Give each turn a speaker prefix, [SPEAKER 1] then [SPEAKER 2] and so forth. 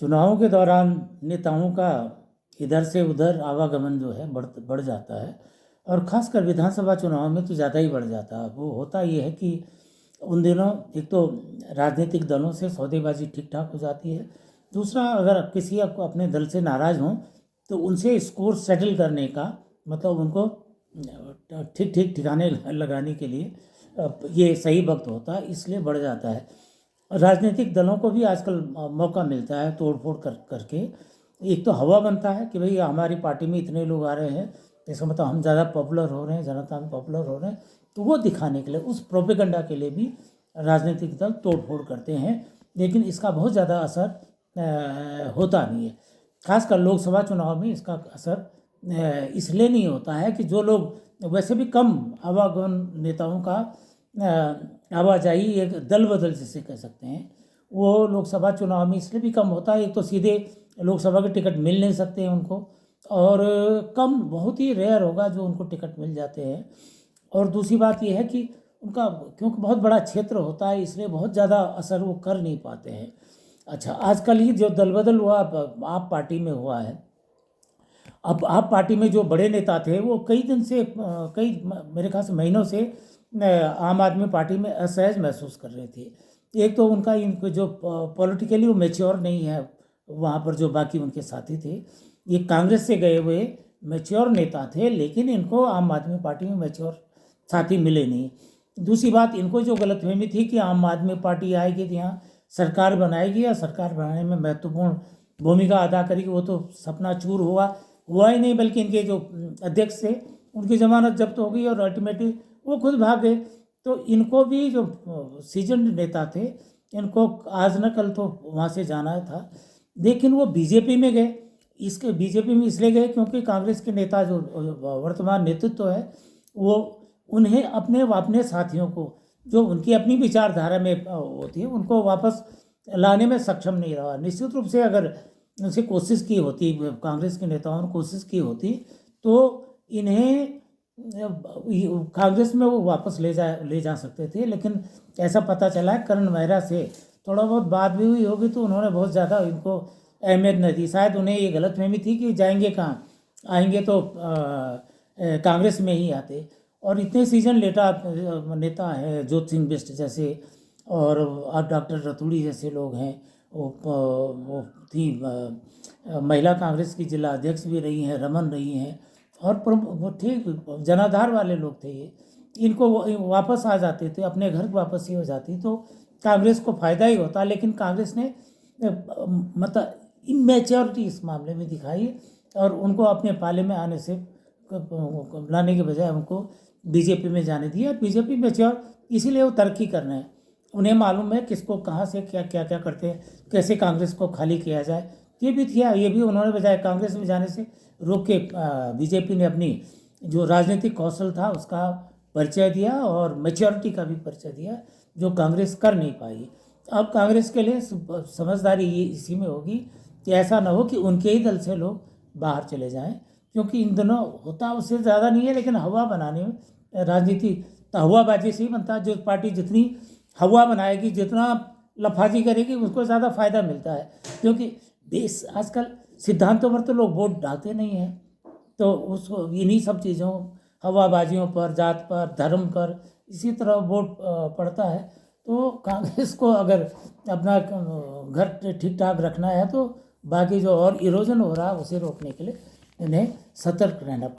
[SPEAKER 1] चुनावों के दौरान नेताओं का इधर से उधर आवागमन जो है बढ़ जाता है, और ख़ासकर विधानसभा चुनाव में तो ज़्यादा ही बढ़ जाता है। वो होता ये है कि उन दिनों एक तो राजनीतिक दलों से सौदेबाजी ठीक ठाक हो जाती है, दूसरा अगर किसी आपको अपने दल से नाराज़ हों तो उनसे स्कोर सेटल करने का मतलब उनको ठीक ठीक ठिकाने लगाने के लिए ये सही वक्त होता है, इसलिए बढ़ जाता है। राजनीतिक दलों को भी आजकल मौका मिलता है तोड़ फोड़ करके। एक तो हवा बनता है कि भाई हमारी पार्टी में इतने लोग आ रहे हैं, इसका मतलब हम ज़्यादा पॉपुलर हो रहे हैं, जनता में पॉपुलर हो रहे हैं, तो वो दिखाने के लिए, उस प्रोपेगेंडा के लिए भी राजनीतिक दल तोड़ फोड़ करते हैं। लेकिन इसका बहुत ज़्यादा असर होता नहीं है। खासकर लोकसभा चुनाव में इसका असर इसलिए नहीं होता है कि जो लोग वैसे भी कम आवागमन नेताओं का आवाजाही एक दल बदल जिसे कह सकते हैं, वो लोकसभा चुनाव में इसलिए भी कम होता है। एक तो सीधे लोकसभा के टिकट मिल नहीं सकते हैं उनको, और कम बहुत ही रेयर होगा जो उनको टिकट मिल जाते हैं। और दूसरी बात यह है कि उनका क्योंकि बहुत बड़ा क्षेत्र होता है, इसलिए बहुत ज़्यादा असर वो कर नहीं पाते हैं। अच्छा, आजकल ही जो दल बदल हुआ आप पार्टी में हुआ है, अब आप पार्टी में जो बड़े नेता थे वो कई दिन से मेरे ख्याल से महीनों से आम आदमी पार्टी में असहज महसूस कर रहे थे। एक तो उनका इनको जो पॉलिटिकली वो मैच्योर नहीं है, वहाँ पर जो बाकी उनके साथी थे, ये कांग्रेस से गए हुए मैच्योर नेता थे, लेकिन इनको आम आदमी पार्टी में मैच्योर साथी मिले नहीं। दूसरी बात, इनको जो गलतफहमी थी कि आम आदमी पार्टी आएगी तो यहाँ सरकार बनाएगी या सरकार बनाने में महत्वपूर्ण भूमिका अदा करेगी, वो तो सपना चूर हुआ ही नहीं, बल्कि इनके जो अध्यक्ष थे उनकी जमानत जब्त हो गई और अल्टीमेटली वो खुद भाग गए। तो इनको भी जो सीजन्ड नेता थे, इनको आज न कल तो वहाँ से जाना था, लेकिन वो बीजेपी में गए। इसके बीजेपी में इसलिए गए क्योंकि कांग्रेस के नेता जो वर्तमान नेतृत्व है, वो उन्हें अपने साथियों को जो उनकी अपनी विचारधारा में होती है, उनको वापस लाने में सक्षम नहीं रहा। निश्चित रूप से अगर उनसे कोशिश की होती, कांग्रेस के नेताओं ने कोशिश की होती, तो इन्हें कांग्रेस में वो वापस ले जा सकते थे। लेकिन ऐसा पता चला है करण मेहरा से थोड़ा बहुत बात भी हुई होगी, तो उन्होंने बहुत ज़्यादा इनको अहमियत नहीं दी। शायद उन्हें ये गलतफहमी थी कि जाएंगे कहाँ, आएंगे तो कांग्रेस में ही आते। और इतने सीजन नेता है, ज्योति सिंह बिष्ट जैसे और डॉक्टर रतूड़ी जैसे लोग हैं, वो थी महिला कांग्रेस की जिला अध्यक्ष भी रही हैं, रमन रही हैं, और वो ठीक जनाधार वाले लोग थे ये। इनको वापस आ जाते थे, अपने घर वापस ही हो जाती तो कांग्रेस को फ़ायदा ही होता। लेकिन कांग्रेस ने मतलब इमेच्योरिटी इस मामले में दिखाई, और उनको अपने पाले में आने से लाने के बजाय उनको बीजेपी में जाने दिया। बीजेपी मैच्योर इसीलिए वो तरक्की कर रहे हैं, उन्हें मालूम है किसको कहाँ से क्या क्या क्या करते हैं, कैसे कांग्रेस को खाली किया जाए। ये भी किया, ये भी उन्होंने बजाय कांग्रेस में जाने से रोक के बीजेपी ने अपनी जो राजनीतिक कौशल था उसका परिचय दिया और मैच्योरिटी का भी परिचय दिया, जो कांग्रेस कर नहीं पाई। अब कांग्रेस के लिए समझदारी ये इसी में होगी कि ऐसा ना हो कि उनके ही दल से लोग बाहर चले जाएं, क्योंकि इन दिनों होता उससे ज़्यादा नहीं है, लेकिन हवा बनाने में राजनीति तो हवाबाजी से ही बनता है। जो पार्टी जितनी हवा बनाएगी, जितना लफाजी करेगी, उसको ज़्यादा फायदा मिलता है। क्योंकि देश आजकल सिद्धांतों पर तो लोग वोट डालते नहीं हैं, तो उसको इन्हीं सब चीज़ों, हवाबाजियों पर, जात पर, धर्म पर, इसी तरह वोट पड़ता है। तो कांग्रेस को अगर अपना घर ठीक ठाक रखना है तो बाकी जो और इरोजन हो रहा है उसे रोकने के लिए इन्हें सतर्क रहना